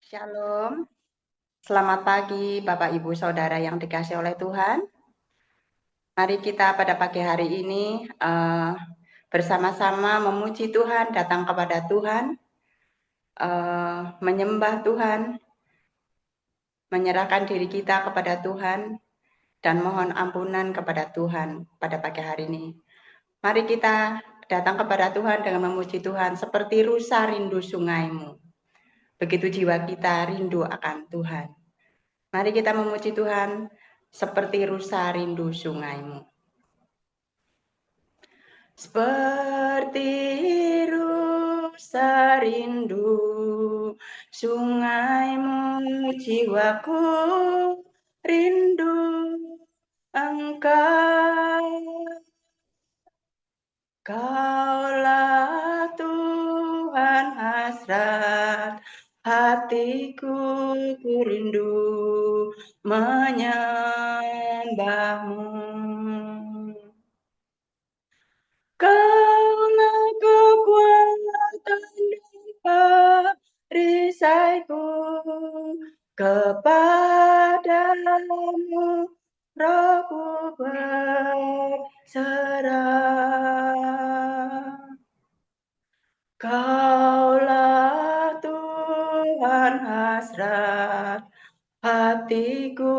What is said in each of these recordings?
Shalom, selamat pagi Bapak Ibu Saudara yang dikasihi oleh Tuhan. Mari kita pada pagi hari ini bersama-sama memuji Tuhan, datang kepada Tuhan, menyembah Tuhan, menyerahkan diri kita kepada Tuhan, dan mohon ampunan kepada Tuhan pada pagi hari ini. Mari kita datang kepada Tuhan dengan memuji Tuhan seperti rusa rindu sungaimu. Begitu jiwa kita rindu akan Tuhan. Mari kita memuji Tuhan seperti rusa rindu sungaimu. Seperti rusa rindu sungaimu, jiwaku rindu Engkau. Kaulah Tuhan hasrat hatiku, ku rindu menyembahmu. Kaulah kekuatan dan perisaiku, kepadamu rohku berserah. Kaulah Tuhan hasrat hatiku,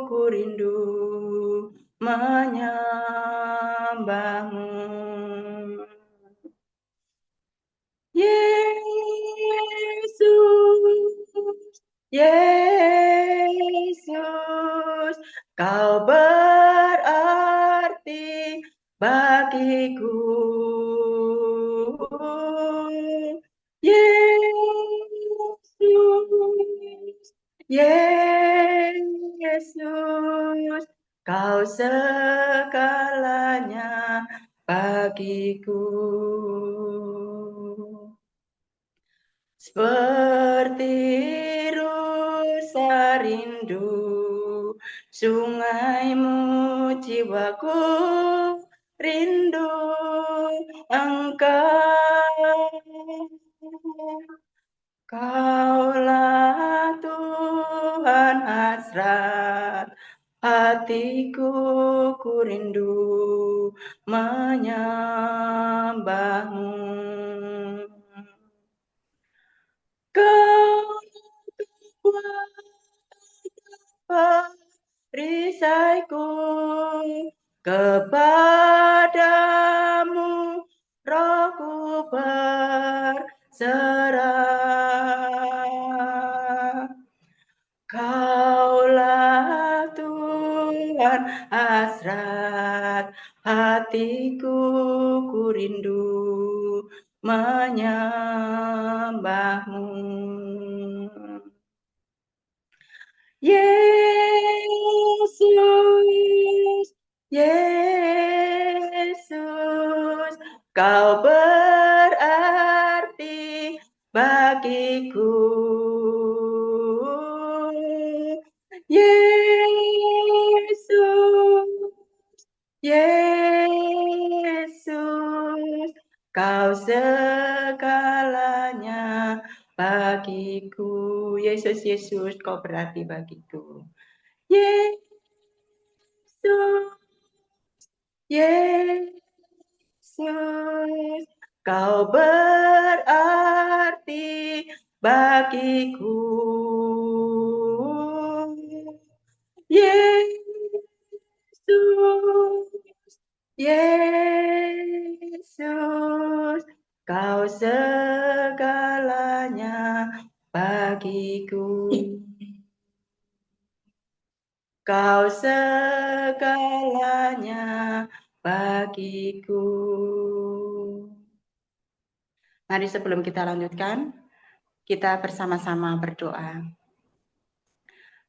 ku rindu menyembahmu. Yesus, Yesus, Kau berarti bagiku. Yesus, Yesus, Kau segalanya bagiku. Seperti rusa rindu sungaimu, jiwaku rindu Engkau. Kaulah Tuhan hasrat hatiku, ku rindu menyembahmu. Kau perisaiku, kepadamu rohku berserah. Kaulah Tuhan hasrat hatiku, ku rindu menyembahmu. Yesus, Yesus, Kau berarti bagiku. Yesus, Yesus, Kau segalanya bagiku. Yesus, Yesus, Kau berarti bagiku. Yesus, Yesus, Kau berarti bagiku. Yesus, Yesus, Kau segalanya bagiku. Kau segalanya bagiku. Mari sebelum kita lanjutkan, kita bersama-sama berdoa.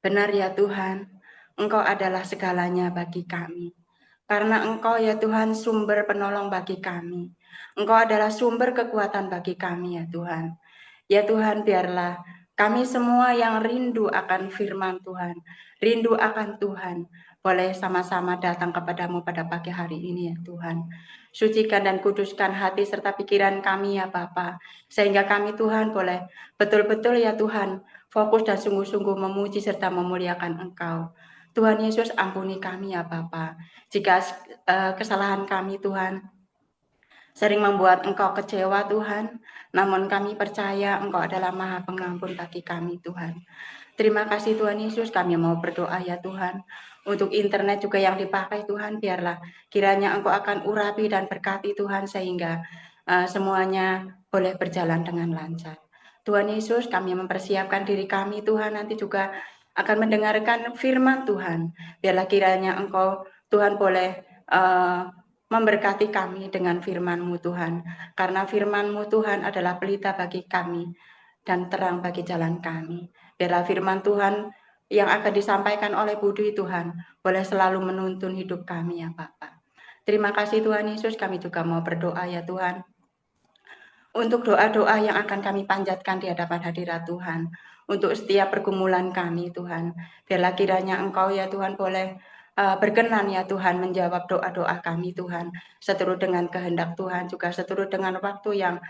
Benar ya Tuhan, Engkau adalah segalanya bagi kami. Karena Engkau ya Tuhan sumber penolong bagi kami. Engkau adalah sumber kekuatan bagi kami ya Tuhan. Ya Tuhan, biarlah kami semua yang rindu akan firman Tuhan, rindu akan Tuhan, boleh sama-sama datang kepadamu pada pagi hari ini ya Tuhan. Sucikan dan kuduskan hati serta pikiran kami ya Bapa, sehingga kami Tuhan boleh betul-betul ya Tuhan fokus dan sungguh-sungguh memuji serta memuliakan Engkau. Tuhan Yesus, ampuni kami ya Bapa. Jika kesalahan kami Tuhan sering membuat Engkau kecewa Tuhan, namun kami percaya Engkau adalah Maha Pengampun bagi kami Tuhan. Terima kasih Tuhan Yesus, kami mau berdoa ya Tuhan. Untuk internet juga yang dipakai Tuhan, biarlah kiranya Engkau akan urapi dan berkati Tuhan sehingga semuanya boleh berjalan dengan lancar. Tuhan Yesus, kami mempersiapkan diri kami Tuhan nanti juga akan mendengarkan firman Tuhan. Biarlah kiranya Engkau Tuhan boleh memberkati kami dengan firman-Mu Tuhan. Karena firman-Mu Tuhan adalah pelita bagi kami dan terang bagi jalan kami. Biarlah firman Tuhan yang akan disampaikan oleh Budi Tuhan boleh selalu menuntun hidup kami ya Bapa. Terima kasih Tuhan Yesus, kami juga mau berdoa ya Tuhan. Untuk doa-doa yang akan kami panjatkan di hadapan hadirat Tuhan. Untuk setiap pergumulan kami Tuhan. Biarlah kiranya Engkau ya Tuhan boleh berkenan ya Tuhan menjawab doa-doa kami Tuhan. Seturut dengan kehendak Tuhan, juga seturut dengan waktu yang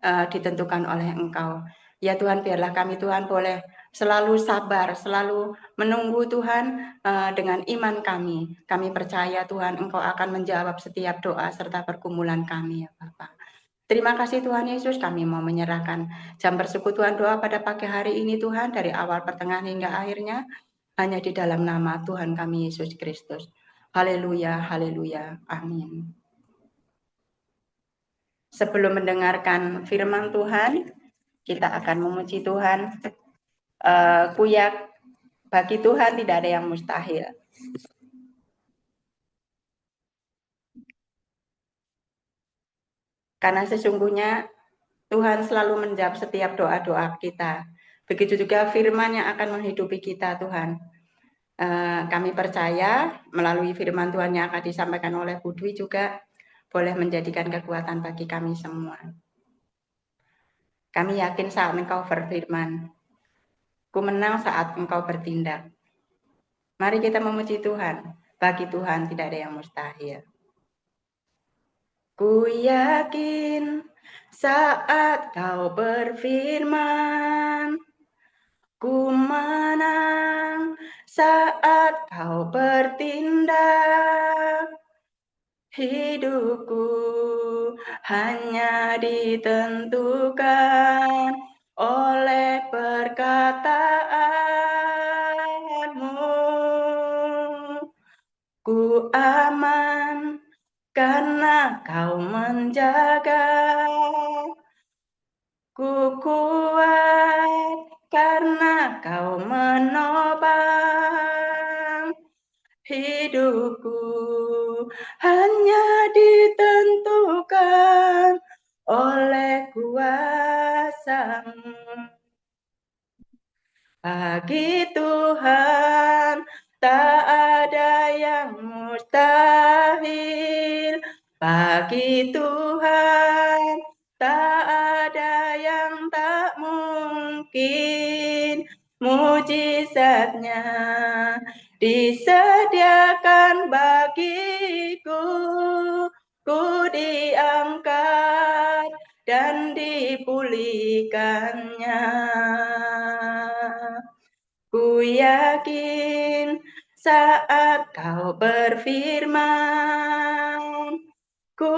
ditentukan oleh Engkau. Ya Tuhan, biarlah kami Tuhan boleh selalu sabar, selalu menunggu Tuhan dengan iman kami. Kami percaya Tuhan Engkau akan menjawab setiap doa serta pergumulan kami ya Bapak. Terima kasih Tuhan Yesus, kami mau menyerahkan jam persekutuan doa pada pagi hari ini Tuhan, dari awal pertengahan hingga akhirnya, hanya di dalam nama Tuhan kami Yesus Kristus. Haleluya, haleluya, amin. Sebelum mendengarkan firman Tuhan, kita akan memuji Tuhan. Kuyak, bagi Tuhan tidak ada yang mustahil. Karena sesungguhnya Tuhan selalu menjawab setiap doa-doa kita. Begitu juga firman yang akan menghidupi kita Tuhan. Kami percaya melalui firman Tuhan yang akan disampaikan oleh Budwi juga boleh menjadikan kekuatan bagi kami semua. Kami yakin saat Engkau berfirman, ku menang saat Engkau bertindak. Mari kita memuji Tuhan. Bagi Tuhan tidak ada yang mustahil. Ku yakin saat Kau berfirman, ku menang saat Kau bertindak. Hidupku hanya ditentukan oleh perkataanmu. Ku aman karena Kau menjaga. Ku kuat karena Kau menopang. Hidupku hanya ditentukan oleh kuasa-Mu. Bagi Tuhan tak ada yang mustahil. Bagi Tuhan tak ada yang tak mungkin. Mujizatnya disediakan bagiku. Ku diangkat dan dipulihkannya. Ku yakin saat Kau berfirman, ku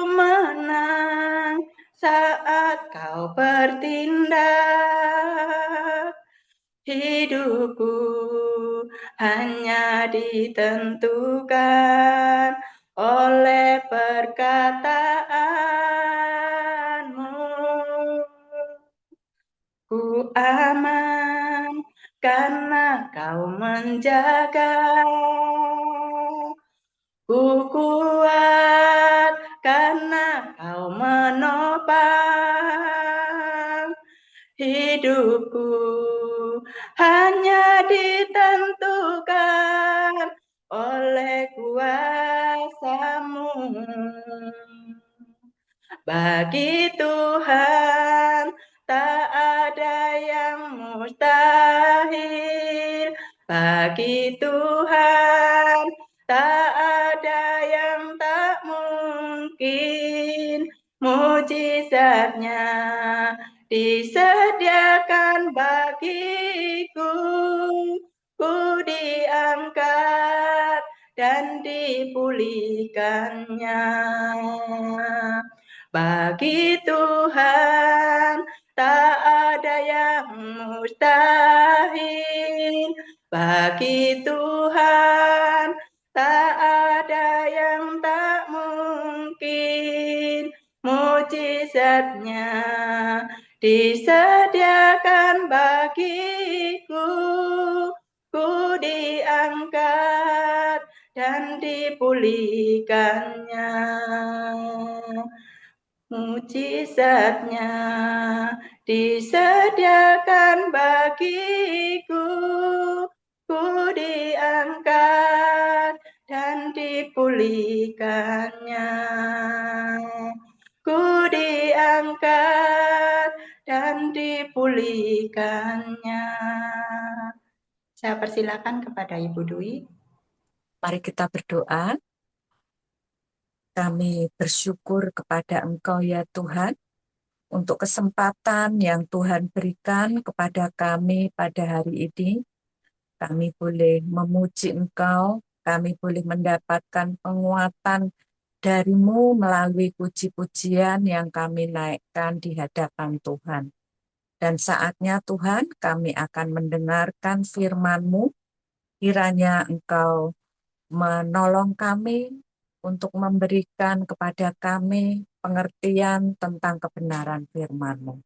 menang saat Kau bertindak. Hidupku hanya ditentukan oleh perkataan-Mu. Ku aman karena Kau menjaga. Ku kuat karena Kau menopang. Hidupku hanya ditentukan oleh kuasa-Mu. Bagi Tuhan tak ada yang mustahil. Bagi Tuhan tak ada yang tak mungkin. Mujizatnya disediakan bagiku, ku diangkat dan dipulihkannya. Bagi Tuhan tak ada yang mustahil, bagi Tuhan tak ada yang tak mungkin. Mujizatnya disediakan bagiku, ku diangkat dan dipulihkannya. Mujizatnya disediakan bagiku, ku diangkat dan dipulihkannya. Ku diangkat dan dipulihkannya. Saya persilakan kepada Ibu Dwi. Mari kita berdoa. Kami bersyukur kepada Engkau ya Tuhan, untuk kesempatan yang Tuhan berikan kepada kami pada hari ini. Kami boleh memuji Engkau, kami boleh mendapatkan penguatan dari-Mu melalui puji-pujian yang kami naikkan di hadapan Tuhan. Dan saatnya Tuhan, kami akan mendengarkan firman-Mu, kiranya Engkau menolong kami untuk memberikan kepada kami pengertian tentang kebenaran firman-Mu.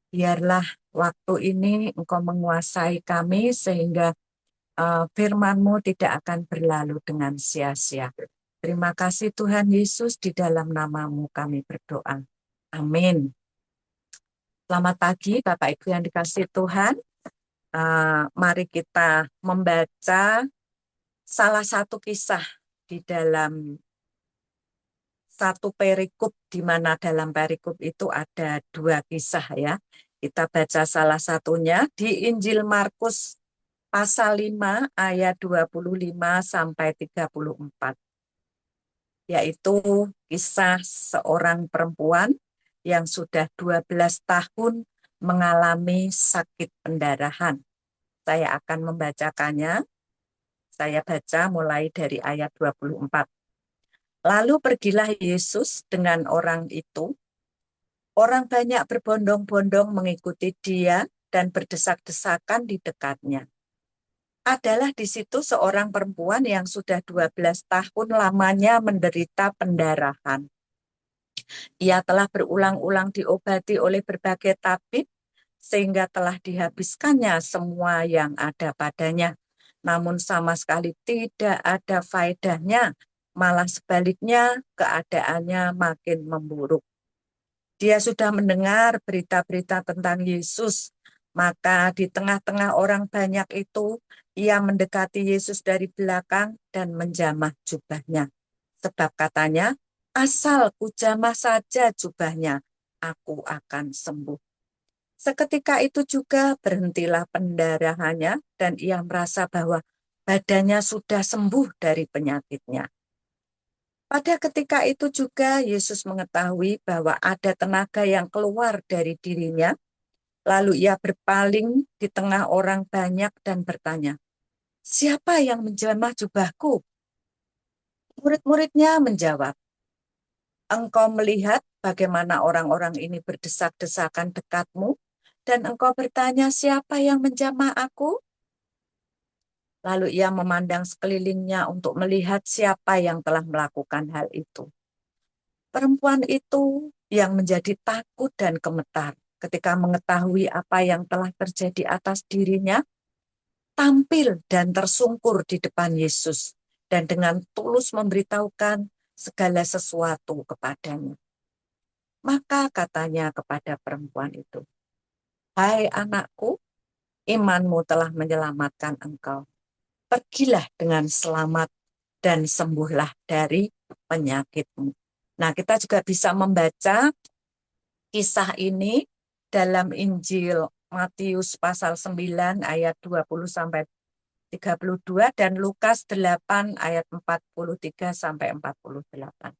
Biarlah waktu ini Engkau menguasai kami sehingga firman-Mu tidak akan berlalu dengan sia-sia. Terima kasih Tuhan Yesus, di dalam nama-Mu kami berdoa. Amin. Selamat pagi Bapak Ibu yang dikasihi Tuhan. Mari kita membaca salah satu kisah di dalam satu perikop, di mana dalam perikop itu ada dua kisah ya. Kita baca salah satunya di Injil Markus pasal 5 ayat 25 sampai 34. Yaitu kisah seorang perempuan yang sudah 12 tahun mengalami sakit pendarahan. Saya akan membacakannya. Saya baca mulai dari ayat 24. Lalu pergilah Yesus dengan orang itu. Orang banyak berbondong-bondong mengikuti dia dan berdesak-desakan di dekatnya. Adalah di situ seorang perempuan yang sudah 12 tahun lamanya menderita pendarahan. Ia telah berulang-ulang diobati oleh berbagai tabib, sehingga telah dihabiskannya semua yang ada padanya. Namun sama sekali tidak ada faedahnya, malah sebaliknya keadaannya makin memburuk. Dia sudah mendengar berita-berita tentang Yesus, maka di tengah-tengah orang banyak itu, ia mendekati Yesus dari belakang dan menjamah jubahnya. Sebab katanya, asal kujamah saja jubahnya, aku akan sembuh. Seketika itu juga berhentilah pendarahannya dan ia merasa bahwa badannya sudah sembuh dari penyakitnya. Pada ketika itu juga Yesus mengetahui bahwa ada tenaga yang keluar dari dirinya, lalu ia berpaling di tengah orang banyak dan bertanya, "Siapa yang menjamah jubahku?" Murid-muridnya menjawab, "Engkau melihat bagaimana orang-orang ini berdesak-desakan dekatmu, dan engkau bertanya, siapa yang menjamah aku?" Lalu ia memandang sekelilingnya untuk melihat siapa yang telah melakukan hal itu. Perempuan itu yang menjadi takut dan gemetar ketika mengetahui apa yang telah terjadi atas dirinya, tampil dan tersungkur di depan Yesus dan dengan tulus memberitahukan segala sesuatu kepadanya. Maka katanya kepada perempuan itu, "Hai anakku, imanmu telah menyelamatkan engkau. Pergilah dengan selamat dan sembuhlah dari penyakitmu." Nah, kita juga bisa membaca kisah ini dalam Injil Matius pasal 9 ayat 20 sampai 32 dan Lukas 8 ayat 43 sampai 48.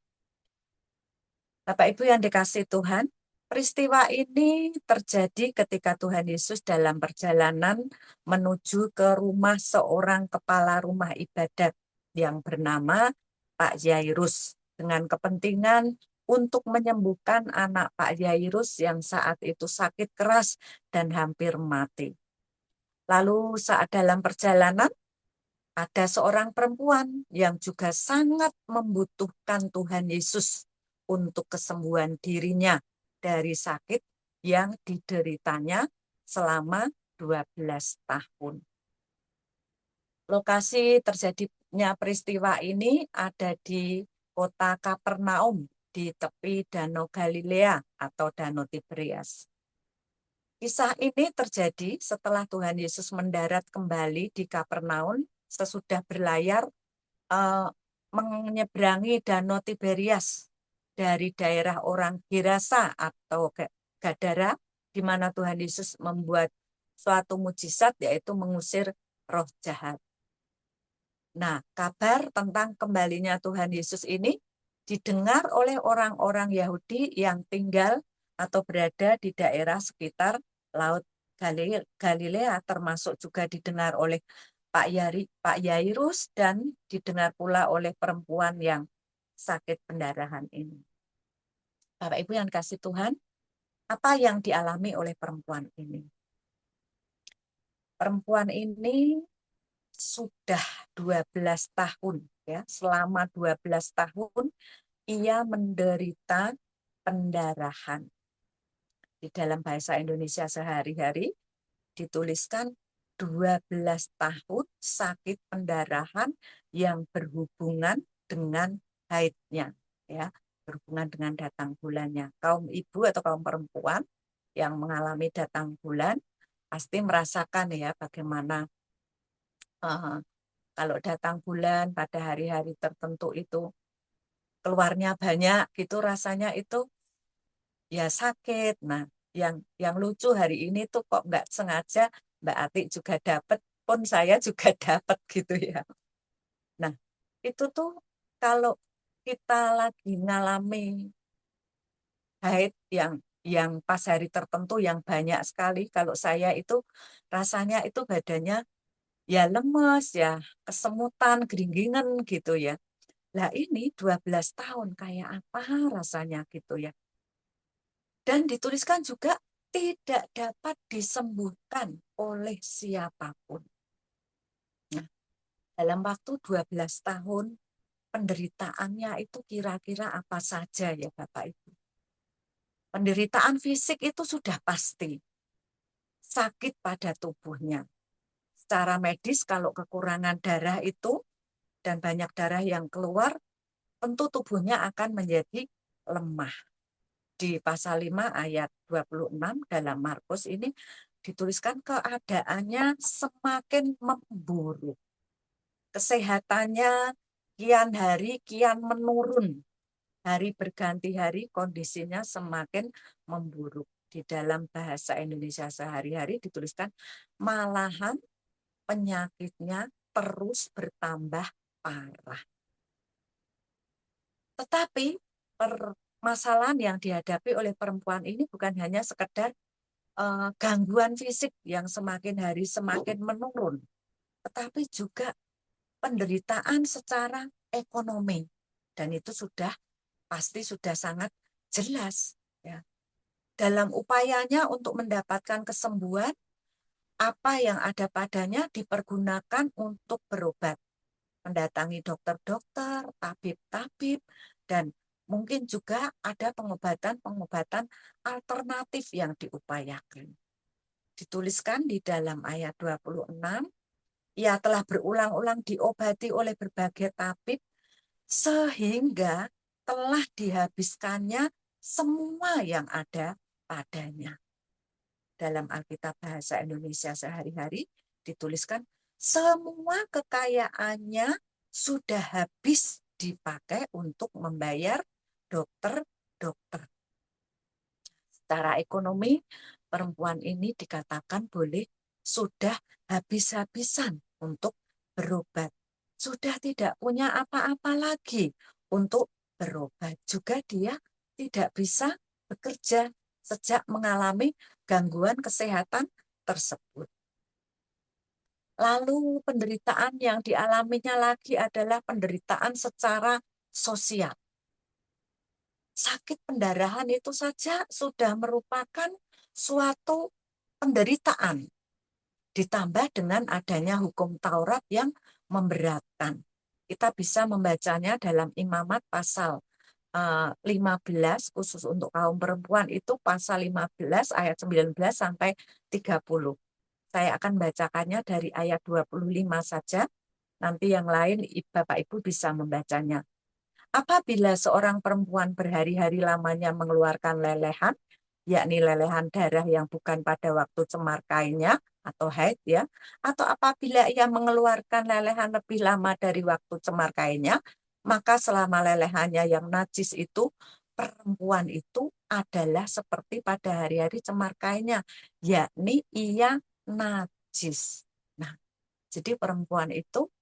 Bapak Ibu yang dikasihi Tuhan, Peristiwa ini terjadi ketika Tuhan Yesus dalam perjalanan menuju ke rumah seorang kepala rumah ibadat yang bernama Pak Yairus dengan kepentingan untuk menyembuhkan anak Pak Yairus yang saat itu sakit keras dan hampir mati. Lalu saat dalam perjalanan ada seorang perempuan yang juga sangat membutuhkan Tuhan Yesus untuk kesembuhan dirinya dari sakit yang dideritanya selama 12 tahun. Lokasi terjadinya peristiwa ini ada di kota Kapernaum di tepi Danau Galilea atau Danau Tiberias. Kisah ini terjadi setelah Tuhan Yesus mendarat kembali di Kapernaum sesudah berlayar menyeberangi Danau Tiberias dari daerah orang Gerasa atau Gadara, di mana Tuhan Yesus membuat suatu mujizat, yaitu mengusir roh jahat. Nah, kabar tentang kembalinya Tuhan Yesus ini didengar oleh orang-orang Yahudi yang tinggal atau berada di daerah sekitar Laut Galilea, termasuk juga didengar oleh Pak Yairus dan didengar pula oleh perempuan yang sakit pendarahan ini. Bapak Ibu yang kasih Tuhan, apa yang dialami oleh perempuan ini? Perempuan ini sudah 12 tahun, ya, selama 12 tahun ia menderita pendarahan. Di dalam bahasa Indonesia sehari-hari dituliskan 12 tahun sakit pendarahan yang berhubungan dengan haidnya, ya, berhubungan dengan datang bulannya. Kaum ibu atau kaum perempuan yang mengalami datang bulan pasti merasakan ya bagaimana kalau datang bulan pada hari-hari tertentu itu keluarnya banyak gitu, rasanya itu ya sakit. Nah, yang lucu hari ini tuh kok nggak sengaja Mbak Atik juga dapat, pun saya juga dapat gitu ya. Nah, itu tuh kalau kita lagi ngalami haid yang pas hari tertentu yang banyak sekali, kalau saya itu rasanya itu badannya ya lemes, ya kesemutan, geringgingan gitu ya. Lah ini 12 tahun kayak apa rasanya gitu ya. Dan dituliskan juga tidak dapat disembuhkan oleh siapapun. Nah, dalam waktu 12 tahun penderitaannya itu kira-kira apa saja ya Bapak Ibu. Penderitaan fisik itu sudah pasti. Sakit pada tubuhnya. Secara medis kalau kekurangan darah itu dan banyak darah yang keluar, tentu tubuhnya akan menjadi lemah. Di pasal 5 ayat 26 dalam Markus ini dituliskan keadaannya semakin memburuk. Kesehatannya kian hari kian menurun. Hari berganti hari kondisinya semakin memburuk. Di dalam bahasa Indonesia sehari-hari dituliskan malahan penyakitnya terus bertambah parah. Tetapi permasalahan yang dihadapi oleh perempuan ini bukan hanya sekedar gangguan fisik yang semakin hari semakin menurun, tetapi juga penderitaan secara ekonomi. Dan itu sudah pasti sudah sangat jelas. Ya. Dalam upayanya untuk mendapatkan kesembuhan, apa yang ada padanya dipergunakan untuk berobat. Mendatangi dokter-dokter, tabib-tabib, dan mungkin juga ada pengobatan-pengobatan alternatif yang diupayakan. Dituliskan di dalam ayat 26, ia telah berulang-ulang diobati oleh berbagai tabib, sehingga telah dihabiskannya semua yang ada padanya. Dalam Alkitab Bahasa Indonesia sehari-hari dituliskan, semua kekayaannya sudah habis dipakai untuk membayar dokter-dokter. Secara ekonomi, perempuan ini dikatakan boleh sudah habis-habisan untuk berobat. Sudah tidak punya apa-apa lagi untuk berobat. Juga dia tidak bisa bekerja sejak mengalami gangguan kesehatan tersebut. Lalu penderitaan yang dialaminya lagi adalah penderitaan secara sosial. Sakit pendarahan itu saja sudah merupakan suatu penderitaan. Ditambah dengan adanya hukum Taurat yang memberatkan. Kita bisa membacanya dalam Imamat pasal 15, khusus untuk kaum perempuan itu pasal 15 ayat 19 sampai 30. Saya akan bacakannya dari ayat 25 saja. Nanti yang lain Bapak Ibu bisa membacanya. Apabila seorang perempuan berhari-hari lamanya mengeluarkan lelehan, yakni lelehan darah yang bukan pada waktu cemar kainnya atau haid ya, atau apabila ia mengeluarkan lelehan lebih lama dari waktu cemar kainnya, maka selama lelehannya yang najis itu, perempuan itu adalah seperti pada hari-hari cemar kainnya, yakni ia najis. Nah, jadi perempuan itu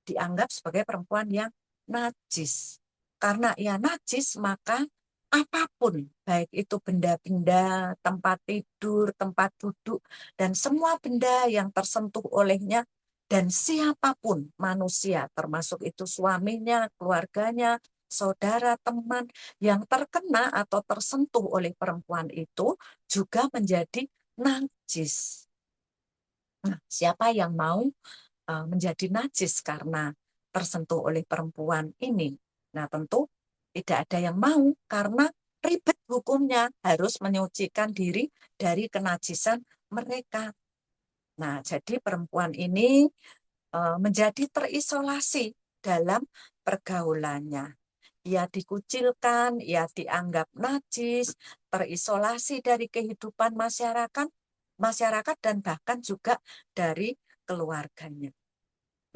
dianggap sebagai perempuan yang najis. Karena ia najis, maka apapun, baik itu benda-benda, tempat tidur, tempat duduk, dan semua benda yang tersentuh olehnya, dan siapapun manusia, termasuk itu suaminya, keluarganya, saudara, teman, yang terkena atau tersentuh oleh perempuan itu juga menjadi najis. Nah, siapa yang mau menjadi najis karena tersentuh oleh perempuan ini? Nah, tentu tidak ada yang mau karena ribet hukumnya, harus menyucikan diri dari kenajisan mereka. Nah, jadi perempuan ini menjadi terisolasi dalam pergaulannya. Ia dikucilkan, ia dianggap najis, terisolasi dari kehidupan masyarakat dan bahkan juga dari keluarganya.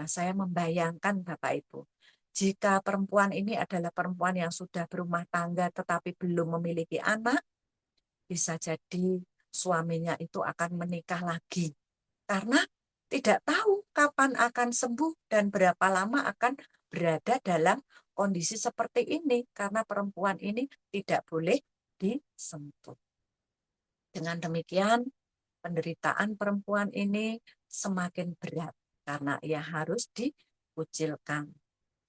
Nah, saya membayangkan Bapak Ibu, jika perempuan ini adalah perempuan yang sudah berumah tangga tetapi belum memiliki anak, bisa jadi suaminya itu akan menikah lagi. Karena tidak tahu kapan akan sembuh dan berapa lama akan berada dalam kondisi seperti ini. Karena perempuan ini tidak boleh disentuh. Dengan demikian, penderitaan perempuan ini semakin berat karena ia harus dikucilkan.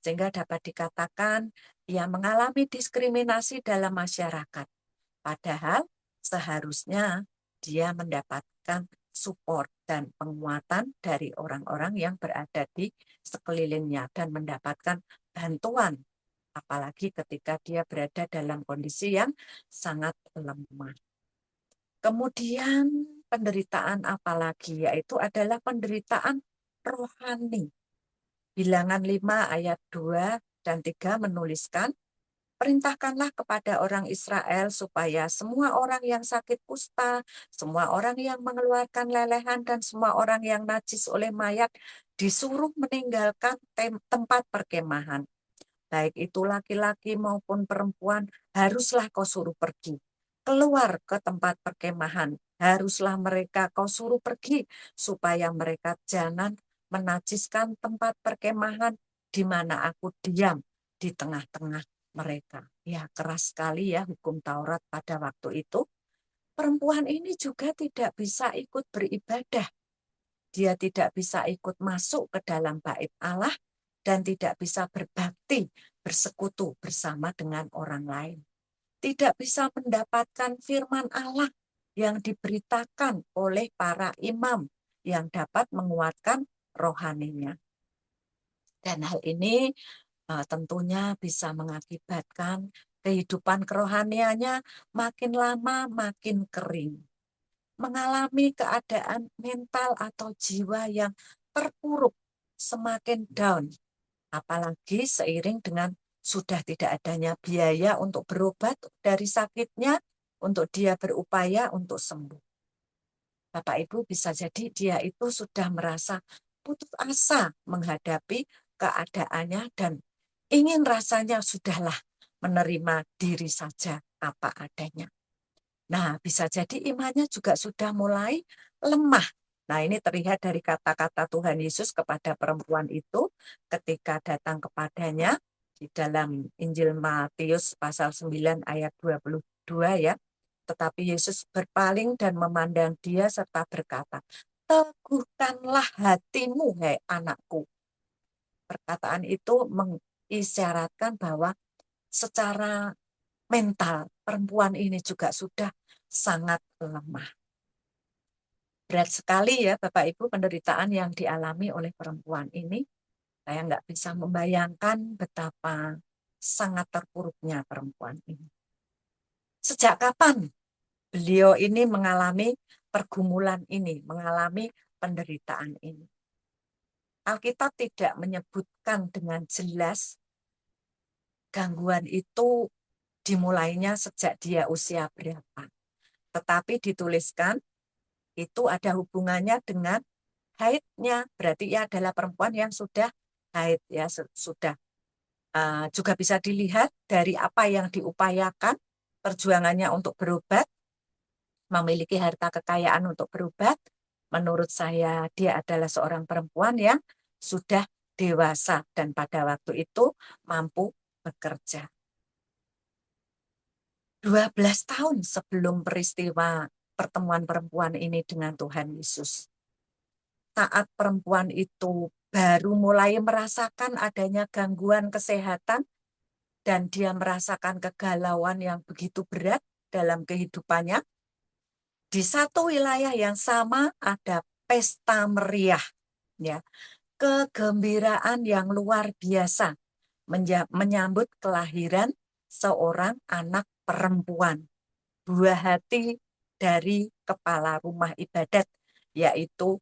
Sehingga dapat dikatakan ia mengalami diskriminasi dalam masyarakat. Padahal seharusnya dia mendapatkan support dan penguatan dari orang-orang yang berada di sekelilingnya dan mendapatkan bantuan. Apalagi ketika dia berada dalam kondisi yang sangat lemah. Kemudian penderitaan apalagi, yaitu adalah penderitaan rohani. Bilangan 5 ayat 2 dan 3 menuliskan, perintahkanlah kepada orang Israel supaya semua orang yang sakit kusta, semua orang yang mengeluarkan lelehan, dan semua orang yang najis oleh mayat disuruh meninggalkan tempat perkemahan. Baik itu laki-laki maupun perempuan, haruslah kau suruh pergi. Keluar ke tempat perkemahan, haruslah mereka kau suruh pergi, supaya mereka jangan menajiskan tempat perkemahan di mana aku diam di tengah-tengah mereka. Ya, keras sekali ya hukum Taurat pada waktu itu. Perempuan ini juga tidak bisa ikut beribadah. Dia tidak bisa ikut masuk ke dalam bait Allah dan tidak bisa berbakti, bersekutu bersama dengan orang lain. Tidak bisa mendapatkan firman Allah yang diberitakan oleh para imam yang dapat menguatkan rohaninya. Dan hal ini tentunya bisa mengakibatkan kehidupan kerohaniannya makin lama makin kering. Mengalami keadaan mental atau jiwa yang terpuruk, semakin down. Apalagi seiring dengan sudah tidak adanya biaya untuk berobat dari sakitnya, untuk dia berupaya untuk sembuh. Bapak Ibu, bisa jadi dia itu sudah merasa putus asa menghadapi keadaannya dan ingin rasanya sudahlah menerima diri saja apa adanya. Nah, bisa jadi imannya juga sudah mulai lemah. Nah, ini terlihat dari kata-kata Tuhan Yesus kepada perempuan itu ketika datang kepadanya di dalam Injil Matius pasal 9 ayat 22 ya. Tetapi Yesus berpaling dan memandang dia serta berkata, teguhkanlah hatimu, hai anakku. Perkataan itu mengisyaratkan bahwa secara mental perempuan ini juga sudah sangat lemah. Berat sekali ya Bapak Ibu penderitaan yang dialami oleh perempuan ini. Saya nggak bisa membayangkan betapa sangat terpuruknya perempuan ini. Sejak kapan beliau ini mengalami pergumulan ini, mengalami penderitaan ini? Alkitab tidak menyebutkan dengan jelas gangguan itu dimulainya sejak dia usia berapa. Tetapi dituliskan itu ada hubungannya dengan haidnya. Berarti ia adalah perempuan yang sudah haid, ya, sudah. Juga bisa dilihat dari apa yang diupayakan, perjuangannya untuk berobat, memiliki harta kekayaan untuk berobat. Menurut saya dia adalah seorang perempuan yang sudah dewasa dan pada waktu itu mampu bekerja. 12 tahun sebelum peristiwa pertemuan perempuan ini dengan Tuhan Yesus. Saat perempuan itu baru mulai merasakan adanya gangguan kesehatan dan dia merasakan kegalauan yang begitu berat dalam kehidupannya, di satu wilayah yang sama ada pesta meriah, ya, kegembiraan yang luar biasa menyambut kelahiran seorang anak perempuan, buah hati dari kepala rumah ibadat, yaitu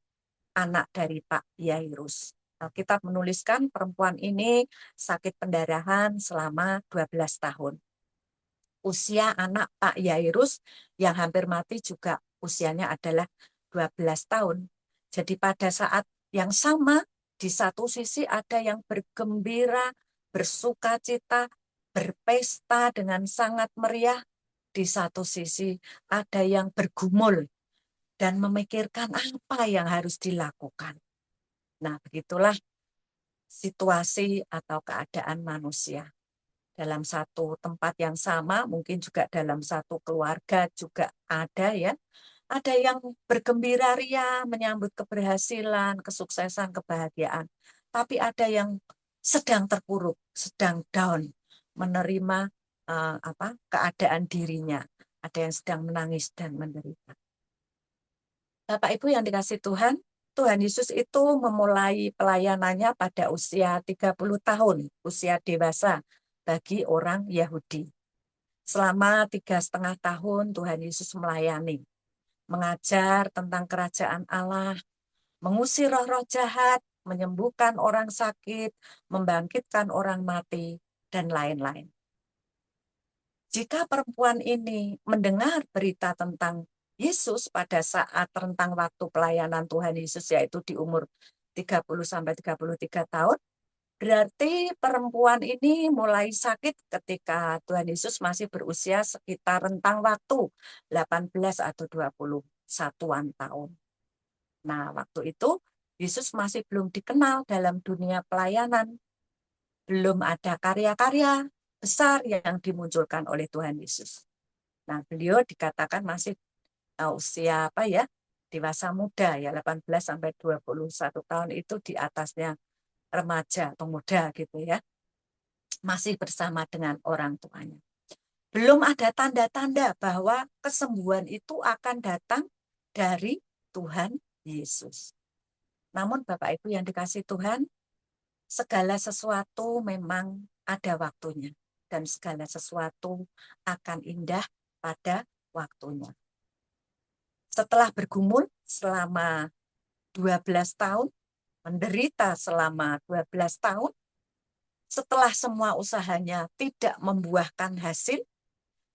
anak dari Pak Yairus. Alkitab menuliskan perempuan ini sakit pendarahan selama 12 tahun. Usia anak Pak Yairus yang hampir mati juga usianya adalah 12 tahun. Jadi pada saat yang sama, di satu sisi ada yang bergembira, bersukacita, berpesta dengan sangat meriah. Di satu sisi ada yang bergumul dan memikirkan apa yang harus dilakukan. Nah, begitulah situasi atau keadaan manusia. Dalam satu tempat yang sama, mungkin juga dalam satu keluarga juga ada ya. Ada yang bergembira ria, menyambut keberhasilan, kesuksesan, kebahagiaan. Tapi ada yang sedang terpuruk, sedang down, menerima keadaan dirinya. Ada yang sedang menangis dan menderita. Bapak Ibu yang dikasih Tuhan, Tuhan Yesus itu memulai pelayanannya pada usia 30 tahun, usia dewasa bagi orang Yahudi. Selama 3,5 tahun Tuhan Yesus melayani, mengajar tentang kerajaan Allah, mengusir roh-roh jahat, menyembuhkan orang sakit, membangkitkan orang mati, dan lain-lain. Jika perempuan ini mendengar berita tentang Yesus pada saat rentang waktu pelayanan Tuhan Yesus, yaitu di umur 30-33 tahun, berarti perempuan ini mulai sakit ketika Tuhan Yesus masih berusia sekitar rentang waktu 18 atau 21-an tahun. Nah, waktu itu Yesus masih belum dikenal dalam dunia pelayanan. Belum ada karya-karya besar yang dimunculkan oleh Tuhan Yesus. Nah, beliau dikatakan masih usia dewasa muda ya, 18 sampai 21 tahun itu di atasnya remaja atau muda gitu ya. Masih bersama dengan orang tuanya. Belum ada tanda-tanda bahwa kesembuhan itu akan datang dari Tuhan Yesus. Namun Bapak Ibu yang dikasih Tuhan, segala sesuatu memang ada waktunya dan segala sesuatu akan indah pada waktunya. Setelah bergumul selama 12 tahun, menderita selama 12 tahun, setelah semua usahanya tidak membuahkan hasil,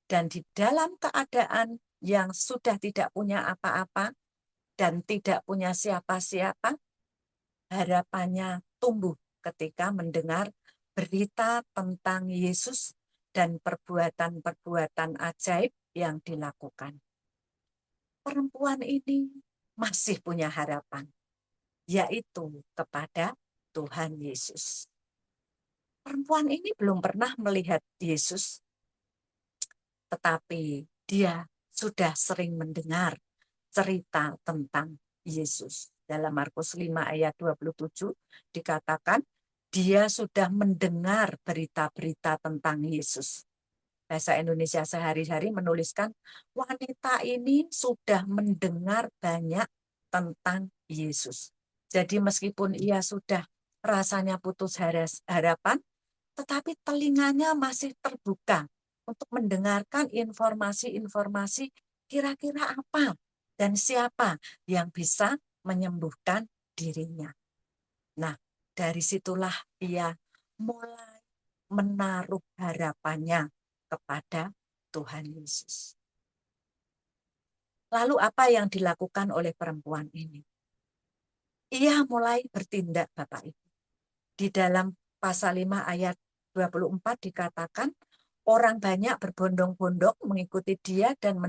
dan di dalam keadaan yang sudah tidak punya apa-apa dan tidak punya siapa-siapa, harapannya tumbuh ketika mendengar berita tentang Yesus dan perbuatan-perbuatan ajaib yang dilakukan. Perempuan ini masih punya harapan, yaitu kepada Tuhan Yesus. Perempuan ini belum pernah melihat Yesus, tetapi dia sudah sering mendengar cerita tentang Yesus. Dalam Markus 5 ayat 27 dikatakan, dia sudah mendengar berita-berita tentang Yesus. Bahasa Indonesia sehari-hari menuliskan, wanita ini sudah mendengar banyak tentang Yesus. Jadi meskipun ia sudah rasanya putus harapan, tetapi telinganya masih terbuka untuk mendengarkan informasi-informasi kira-kira apa dan siapa yang bisa menyembuhkan dirinya. Nah, dari situlah ia mulai menaruh harapannya kepada Tuhan Yesus. Lalu apa yang dilakukan oleh perempuan ini? Ia mulai bertindak, Bapak Ibu. Di dalam pasal 5 ayat 24 dikatakan, orang banyak berbondong-bondong mengikuti dia dan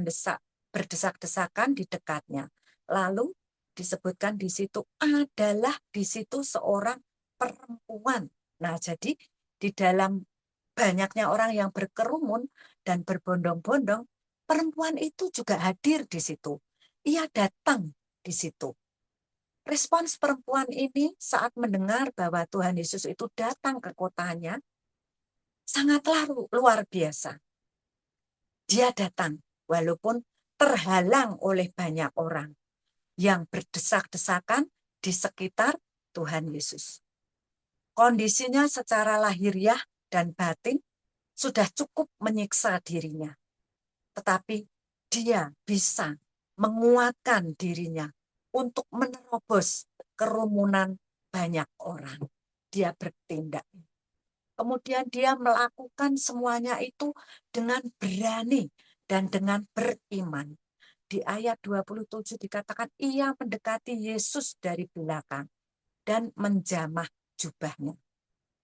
berdesak-desakan di dekatnya. Lalu disebutkan di situ adalah di situ seorang perempuan. Nah, jadi di dalam banyaknya orang yang berkerumun dan berbondong-bondong, perempuan itu juga hadir di situ. Ia datang di situ. Respons perempuan ini saat mendengar bahwa Tuhan Yesus itu datang ke kotanya, sangatlah luar biasa. Dia datang walaupun terhalang oleh banyak orang yang berdesak-desakan di sekitar Tuhan Yesus. Kondisinya secara lahiriah dan batin sudah cukup menyiksa dirinya. Tetapi dia bisa menguatkan dirinya untuk menerobos kerumunan banyak orang. Dia bertindak. Kemudian dia melakukan semuanya itu dengan berani dan dengan beriman. Di ayat 27 dikatakan ia mendekati Yesus dari belakang dan menjamah jubahnya.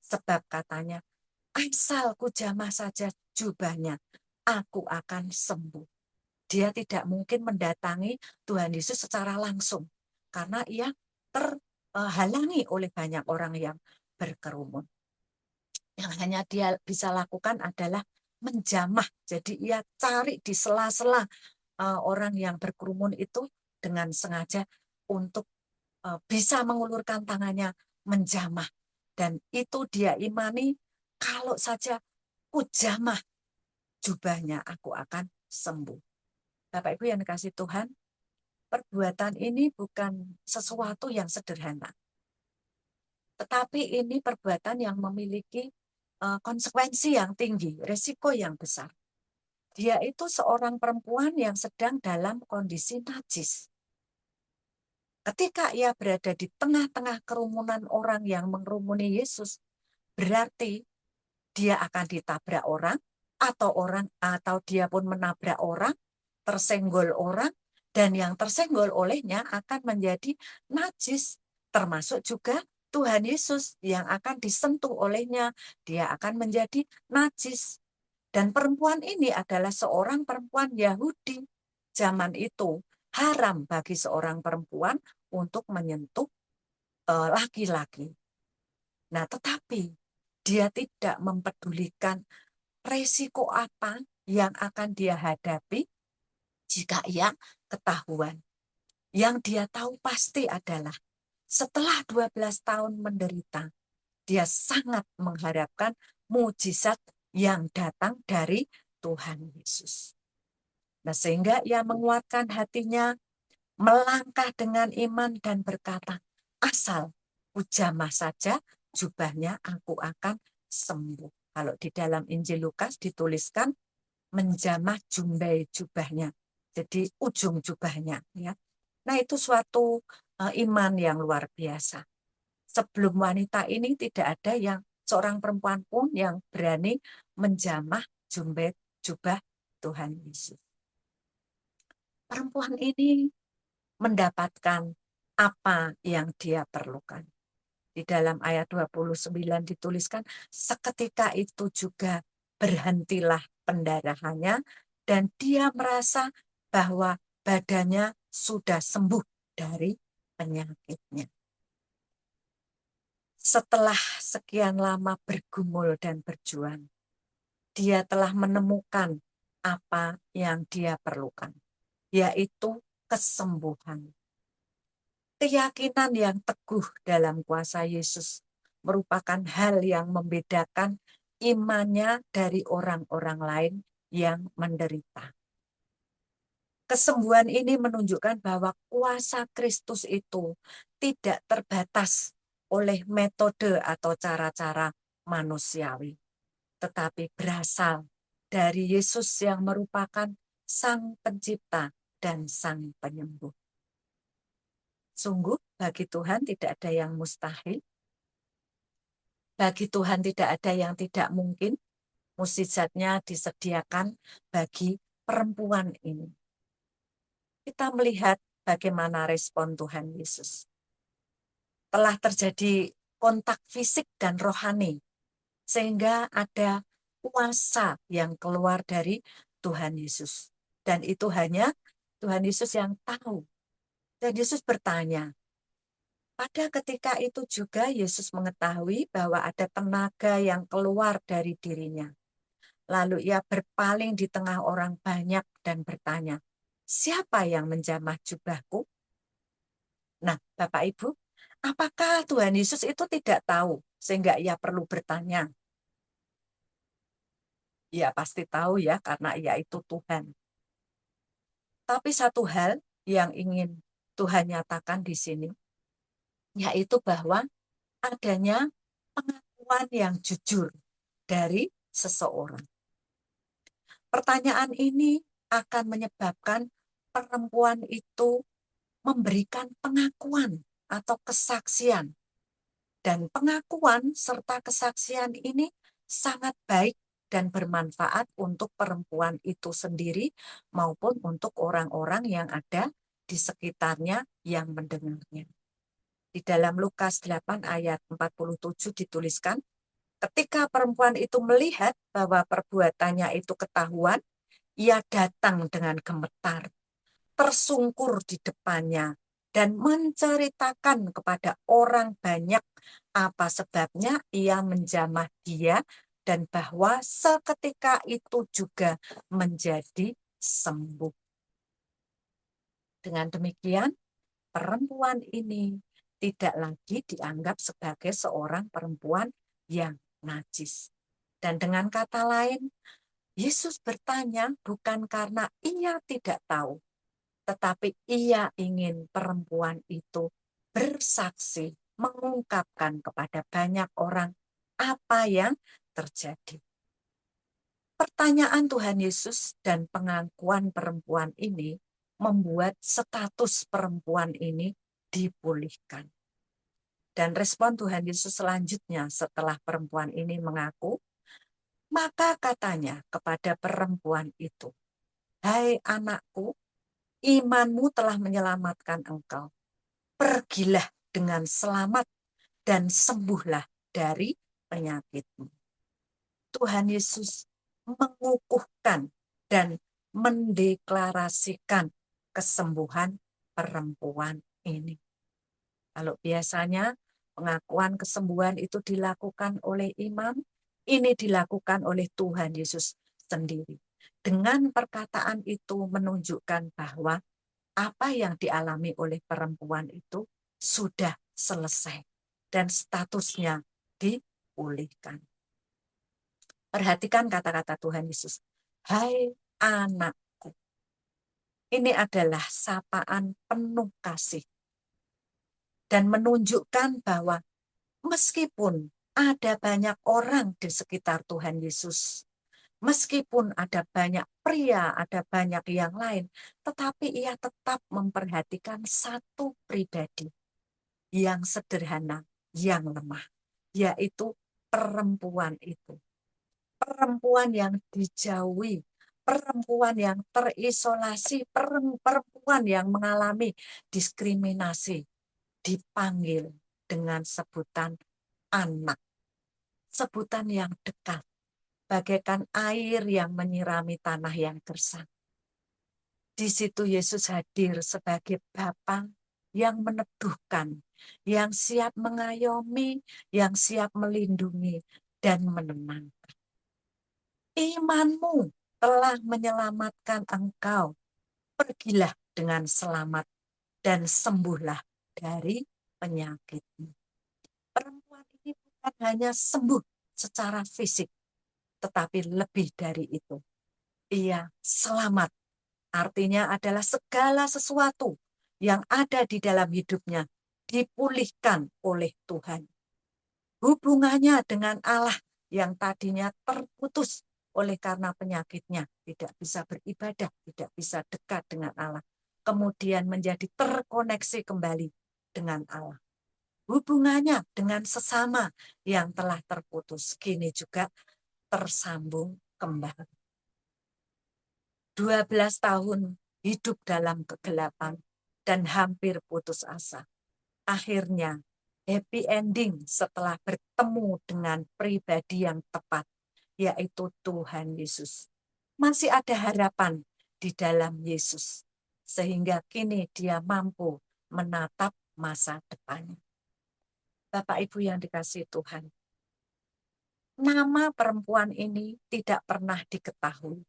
Sebab katanya, asal ku jamah saja jubahnya, aku akan sembuh. Dia tidak mungkin mendatangi Tuhan Yesus secara langsung karena ia terhalangi oleh banyak orang yang berkerumun. Yang hanya dia bisa lakukan adalah menjamah. Jadi ia cari di sela-sela orang yang berkerumun itu dengan sengaja untuk bisa mengulurkan tangannya menjamah. Dan itu dia imani, kalau saja ku jamah jubahnya, aku akan sembuh. Bapak Ibu yang dikasih Tuhan, perbuatan ini bukan sesuatu yang sederhana. Tetapi ini perbuatan yang memiliki konsekuensi yang tinggi, resiko yang besar. Dia itu seorang perempuan yang sedang dalam kondisi najis. Ketika ia berada di tengah-tengah kerumunan orang yang mengerumuni Yesus, berarti dia akan ditabrak orang, atau dia pun menabrak orang, tersenggol orang, dan yang tersenggol olehnya akan menjadi najis, termasuk juga Tuhan Yesus yang akan disentuh olehnya, dia akan menjadi najis. Dan perempuan ini adalah seorang perempuan Yahudi. Zaman itu haram bagi seorang perempuan untuk menyentuh laki-laki. Nah, tetapi dia tidak mempedulikan resiko apa yang akan dia hadapi jika ia ketahuan. Yang dia tahu pasti adalah setelah 12 tahun menderita, dia sangat mengharapkan mujizat yang datang dari Tuhan Yesus. Nah, sehingga ia menguatkan hatinya, melangkah dengan iman dan berkata, asal ujamah saja jubahnya, aku akan sembuh. Kalau di dalam Injil Lukas dituliskan menjamah jumbai jubahnya, jadi ujung jubahnya. Ya. Nah, itu suatu iman yang luar biasa. Sebelum wanita ini tidak ada yang seorang perempuan pun yang berani menjamah jubah Tuhan Yesus. Perempuan ini mendapatkan apa yang dia perlukan. Di dalam ayat 29 dituliskan, seketika itu juga berhentilah pendarahannya dan dia merasa bahwa badannya sudah sembuh dari penyakitnya. Setelah sekian lama bergumul dan berjuang, dia telah menemukan apa yang dia perlukan. yaitu kesembuhan. Keyakinan yang teguh dalam kuasa Yesus merupakan hal yang membedakan imannya dari orang-orang lain yang menderita. Kesembuhan ini menunjukkan bahwa kuasa Kristus itu tidak terbatas oleh metode atau cara-cara manusiawi, tetapi berasal dari Yesus yang merupakan Sang Pencipta dan Sang Penyembuh. Sungguh, bagi Tuhan tidak ada yang mustahil. Bagi Tuhan tidak ada yang tidak mungkin. Mukjizatnya disediakan bagi perempuan ini. Kita melihat bagaimana respon Tuhan Yesus. Telah terjadi kontak fisik dan rohani, sehingga ada kuasa yang keluar dari Tuhan Yesus. Dan itu hanya Tuhan Yesus yang tahu. Dan Yesus bertanya, pada ketika itu juga Yesus mengetahui bahwa ada tenaga yang keluar dari dirinya. Lalu ia berpaling di tengah orang banyak dan bertanya, siapa yang menjamah jubahku? Nah, Bapak Ibu, apakah Tuhan Yesus itu tidak tahu sehingga ia perlu bertanya? Ia pasti tahu ya, karena ia itu Tuhan. Tapi satu hal yang ingin Tuhan nyatakan di sini, yaitu bahwa adanya pengakuan yang jujur dari seseorang. Pertanyaan ini akan menyebabkan perempuan itu memberikan pengakuan atau kesaksian. Dan pengakuan serta kesaksian ini sangat baik dan bermanfaat untuk perempuan itu sendiri maupun untuk orang-orang yang ada di sekitarnya yang mendengarnya. Di dalam Lukas 8 ayat 47 dituliskan, ketika perempuan itu melihat bahwa perbuatannya itu ketahuan, ia datang dengan gemetar, tersungkur di depannya, dan menceritakan kepada orang banyak apa sebabnya ia menjamah dia, dan bahwa seketika itu juga menjadi sembuh. Dengan demikian, perempuan ini tidak lagi dianggap sebagai seorang perempuan yang najis. Dan dengan kata lain, Yesus bertanya bukan karena ia tidak tahu, tetapi ia ingin perempuan itu bersaksi, mengungkapkan kepada banyak orang apa yang terjadi. Pertanyaan Tuhan Yesus dan pengakuan perempuan ini membuat status perempuan ini dipulihkan. Dan respon Tuhan Yesus selanjutnya setelah perempuan ini mengaku, maka katanya kepada perempuan itu, hai anakku, imanmu telah menyelamatkan engkau. Pergilah dengan selamat dan sembuhlah dari penyakitmu. Tuhan Yesus mengukuhkan dan mendeklarasikan kesembuhan perempuan ini. Kalau biasanya pengakuan kesembuhan itu dilakukan oleh imam, ini dilakukan oleh Tuhan Yesus sendiri. Dengan perkataan itu menunjukkan bahwa apa yang dialami oleh perempuan itu sudah selesai dan statusnya dipulihkan. Perhatikan kata-kata Tuhan Yesus. Hai anakku. Ini adalah sapaan penuh kasih. Dan menunjukkan bahwa meskipun ada banyak orang di sekitar Tuhan Yesus, meskipun ada banyak pria, ada banyak yang lain, tetapi ia tetap memperhatikan satu pribadi yang sederhana, yang lemah, yaitu perempuan itu. Perempuan yang dijauhi, perempuan yang terisolasi, perempuan yang mengalami diskriminasi, dipanggil dengan sebutan anak. Sebutan yang dekat, bagaikan air yang menyirami tanah yang gersang. Di situ Yesus hadir sebagai Bapa yang meneduhkan, yang siap mengayomi, yang siap melindungi dan menenangkan. Imanmu telah menyelamatkan engkau. pergilah dengan selamat dan sembuhlah dari penyakitmu. Perempuan ini bukan hanya sembuh secara fisik, tetapi lebih dari itu. Ia selamat. Artinya adalah segala sesuatu yang ada di dalam hidupnya dipulihkan oleh Tuhan. Hubungannya dengan Allah yang tadinya terputus oleh karena penyakitnya, tidak bisa beribadah, tidak bisa dekat dengan Allah, kemudian menjadi terkoneksi kembali dengan Allah. Hubungannya dengan sesama yang telah terputus, kini juga tersambung kembali. 12 tahun hidup dalam kegelapan dan hampir putus asa. Akhirnya happy ending setelah bertemu dengan pribadi yang tepat, yaitu Tuhan Yesus. Masih ada harapan di dalam Yesus, sehingga kini dia mampu menatap masa depannya. Bapak Ibu yang dikasihi Tuhan, nama perempuan ini tidak pernah diketahui,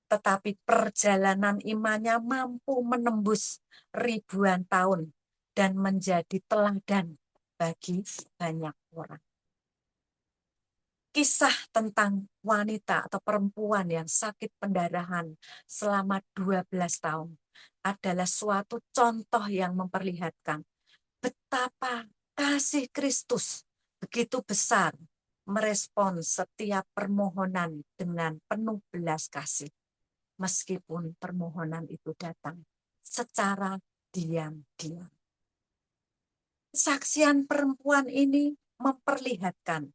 tetapi perjalanan imannya mampu menembus ribuan tahun dan menjadi teladan bagi banyak orang. Kisah tentang wanita atau perempuan yang sakit pendarahan selama 12 tahun adalah suatu contoh yang memperlihatkan betapa kasih Kristus begitu besar merespon setiap permohonan dengan penuh belas kasih. Meskipun permohonan itu datang secara diam-diam. Kesaksian perempuan ini memperlihatkan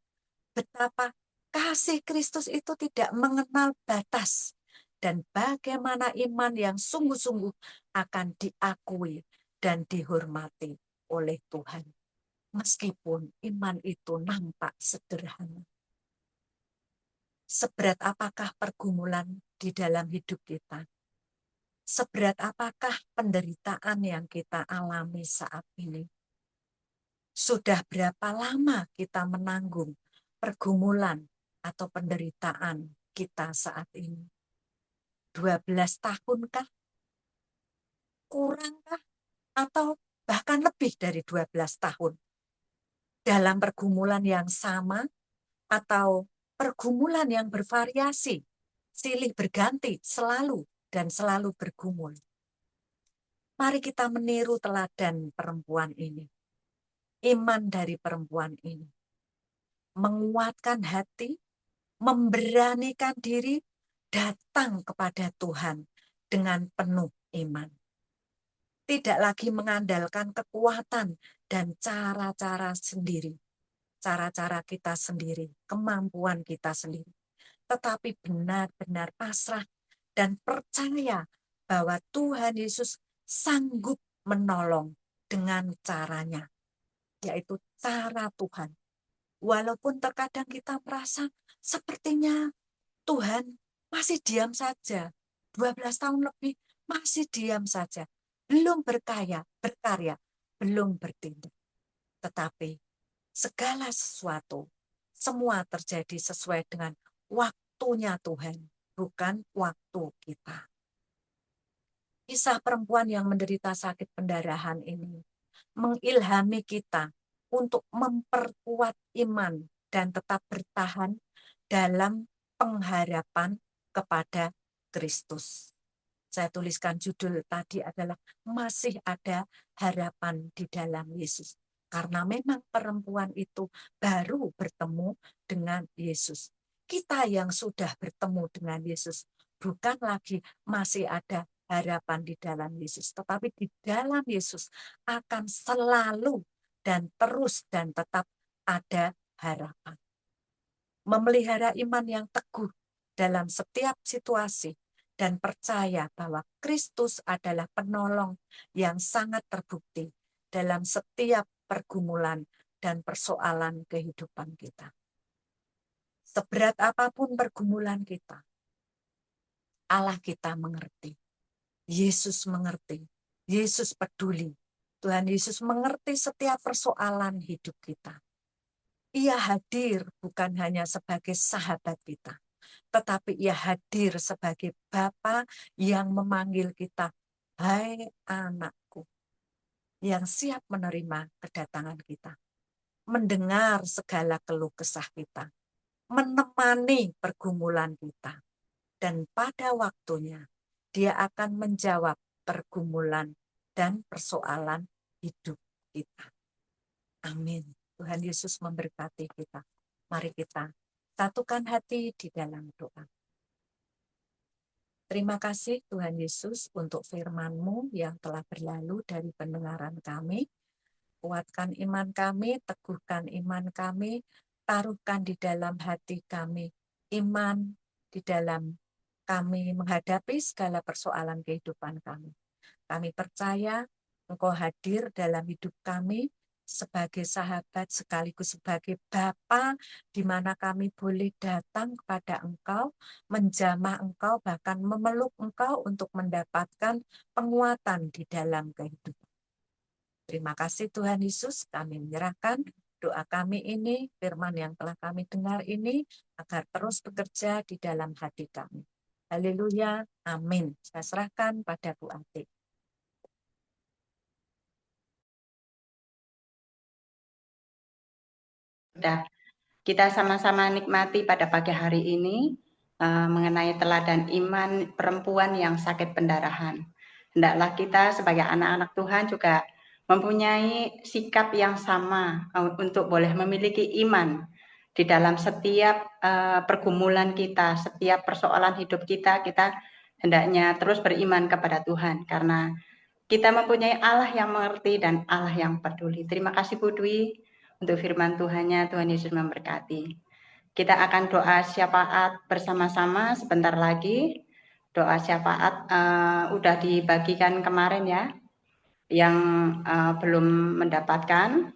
betapa kasih Kristus itu tidak mengenal batas dan bagaimana iman yang sungguh-sungguh akan diakui dan dihormati oleh Tuhan. Meskipun iman itu nampak sederhana. Seberat apakah pergumulan di dalam hidup kita? Seberat apakah penderitaan yang kita alami saat ini? Sudah berapa lama kita menanggung pergumulan atau penderitaan kita saat ini? 12 tahunkah? Kurangkah? Atau bahkan lebih dari 12 tahun? Dalam pergumulan yang sama atau pergumulan yang bervariasi, silih berganti selalu dan selalu bergumul. Mari kita meniru teladan perempuan ini. Iman dari perempuan ini. Menguatkan hati, memberanikan diri, datang kepada Tuhan dengan penuh iman. Tidak lagi mengandalkan kekuatan dan cara-cara sendiri. Cara-cara kita sendiri, kemampuan kita sendiri. Tetapi benar-benar pasrah dan percaya bahwa Tuhan Yesus sanggup menolong dengan caranya, yaitu cara Tuhan. Walaupun terkadang kita merasa sepertinya Tuhan masih diam saja, 12 tahun lebih masih diam saja, belum berkarya, belum bertindak. Tetapi segala sesuatu, semua terjadi sesuai dengan waktunya Tuhan, bukan waktu kita. Kisah perempuan yang menderita sakit pendarahan ini mengilhami kita untuk memperkuat iman dan tetap bertahan dalam pengharapan kepada Kristus. Saya tuliskan judul tadi adalah masih ada harapan di dalam Yesus. Karena memang perempuan itu baru bertemu dengan Yesus. Kita yang sudah bertemu dengan Yesus bukan lagi masih ada harapan di dalam Yesus, tetapi di dalam Yesus akan selalu dan terus dan tetap ada harapan. Memelihara iman yang teguh dalam setiap situasi dan percaya bahwa Kristus adalah penolong yang sangat terbukti dalam setiap pergumulan dan persoalan kehidupan kita. Seberat apapun pergumulan kita, Allah kita mengerti. Yesus mengerti. Yesus peduli. Tuhan Yesus mengerti setiap persoalan hidup kita. Ia hadir bukan hanya sebagai sahabat kita, tetapi Ia hadir sebagai Bapa yang memanggil kita, hai anakku, yang siap menerima kedatangan kita, mendengar segala keluh kesah kita, menemani pergumulan kita, dan pada waktunya Dia akan menjawab pergumulan dan persoalan hidup kita. Amin. Tuhan Yesus memberkati kita. Mari kita satukan hati di dalam doa. Terima kasih Tuhan Yesus untuk firman-Mu yang telah berlalu dari pendengaran kami. Kuatkan iman kami, teguhkan iman kami, taruhkan di dalam hati kami iman di dalam kami menghadapi segala persoalan kehidupan kami. Kami percaya Engkau hadir dalam hidup kami sebagai sahabat sekaligus sebagai Bapa, di mana kami boleh datang kepada Engkau, menjamah Engkau, bahkan memeluk Engkau untuk mendapatkan penguatan di dalam kehidupan. Terima kasih Tuhan Yesus, kami menyerahkan doa kami ini, firman yang telah kami dengar ini, agar terus bekerja di dalam hati kami. Haleluya, amin. Saya serahkan pada Bu Ati. Sudah kita sama-sama nikmati pada pagi hari ini mengenai teladan iman perempuan yang sakit pendarahan. Hendaklah kita sebagai anak-anak Tuhan juga mempunyai sikap yang sama untuk boleh memiliki iman di dalam setiap pergumulan kita, setiap persoalan hidup kita, kita hendaknya terus beriman kepada Tuhan karena kita mempunyai Allah yang mengerti dan Allah yang peduli. Terima kasih Bu Dwi untuk firman Tuhannya. Tuhan Yesus memberkati. Kita akan doa syafaat bersama-sama sebentar lagi. Doa syafaat udah dibagikan kemarin ya. Yang belum mendapatkan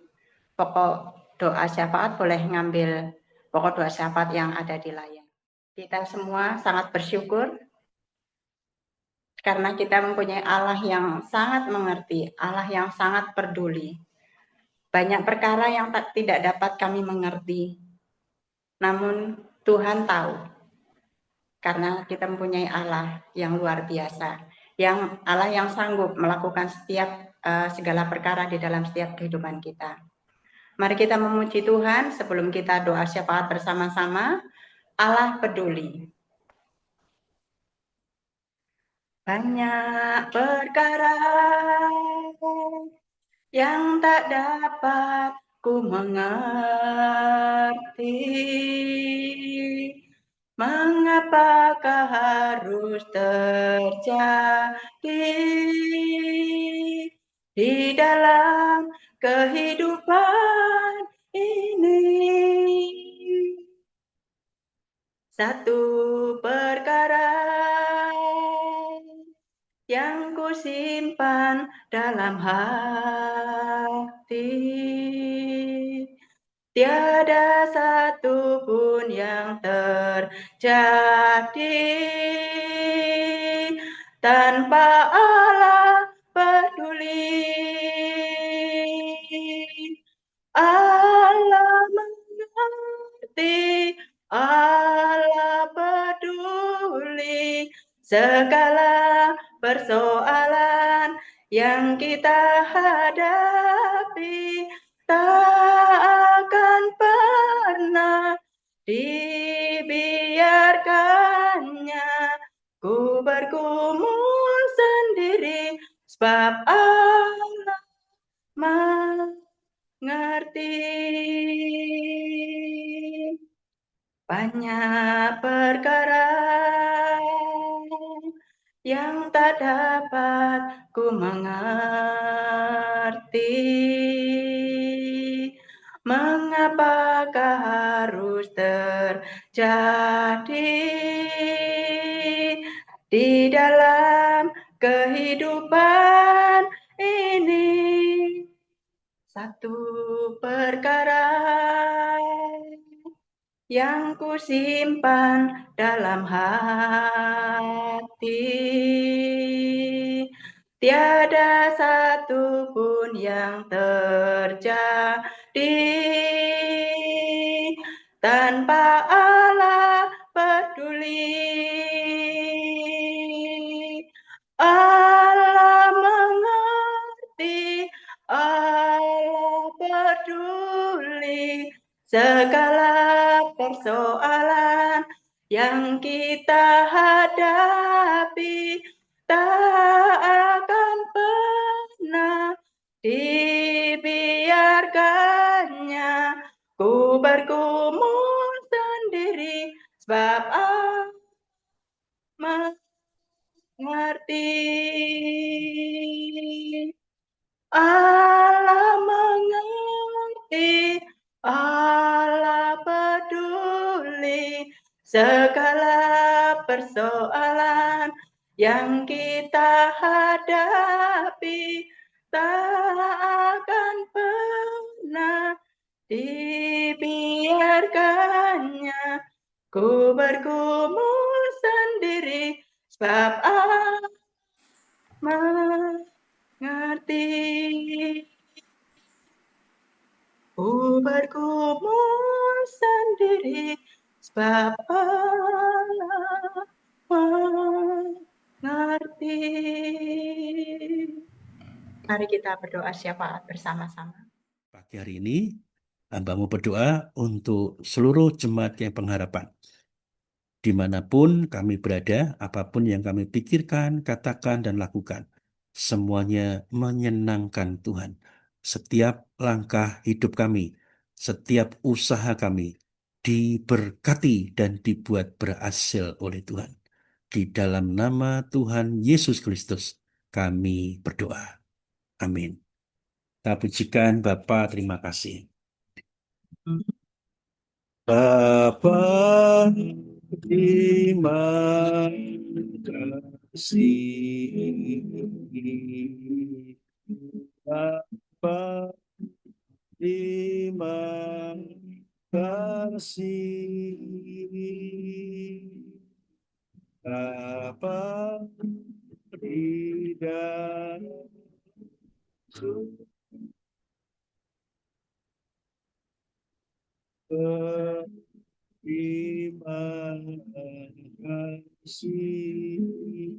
pokok doa syafaat boleh ngambil pokok doa syafaat yang ada di layar. Kita semua sangat bersyukur karena kita mempunyai Allah yang sangat mengerti, Allah yang sangat peduli. Banyak perkara yang tidak dapat kami mengerti, namun Tuhan tahu. Karena kita mempunyai Allah yang luar biasa, yang Allah yang sanggup melakukan setiap segala perkara di dalam setiap kehidupan kita. Mari kita memuji Tuhan sebelum kita doa syafaat bersama-sama. Allah peduli. Banyak perkara yang tak dapat ku mengerti, mengapakah harus terjadi di dalam kehidupan ini. Satu perkara yang ku simpan dalam hati, tiada satu pun yang terjadi tanpa Allah peduli. Allah mengerti, Allah peduli segala persoalan yang kita hadapi, tak akan pernah dibiarkannya ku bergumul sendiri, sebab Allah mengerti. Banyak perkara yang tak dapat ku mengerti, mengapakah harus terjadi di dalam kehidupan ini. Satu perkara yang ku simpan dalam hati, tiada satu pun yang terjadi tanpa Allah peduli. segala persoalan yang kita hadapi tak akan pernah dibiarkannya. Ku bergumul sendiri sebab mengerti. Allah mengerti, Allah peduli segala persoalan yang kita hadapi tak akan pernah dibiarkannya. Ku bergumul sendiri sebab Allah mengerti. Ku bergumul sendiri sebab Allah mengerti. Mari kita berdoa syafaat bersama-sama. Pagi hari ini, hamba-Mu berdoa untuk seluruh jemaat yang pengharapan. Dimanapun kami berada, apapun yang kami pikirkan, katakan, dan lakukan, semuanya menyenangkan Tuhan. Setiap langkah hidup kami, setiap usaha kami, diberkati dan dibuat berhasil oleh Tuhan. Di dalam nama Tuhan Yesus Kristus, kami berdoa. Amin. Kita pujikan Bapa, terima kasih. Bapa, terima kasih. Bapa, terima kasih. Bapa, di dalam terima kasih.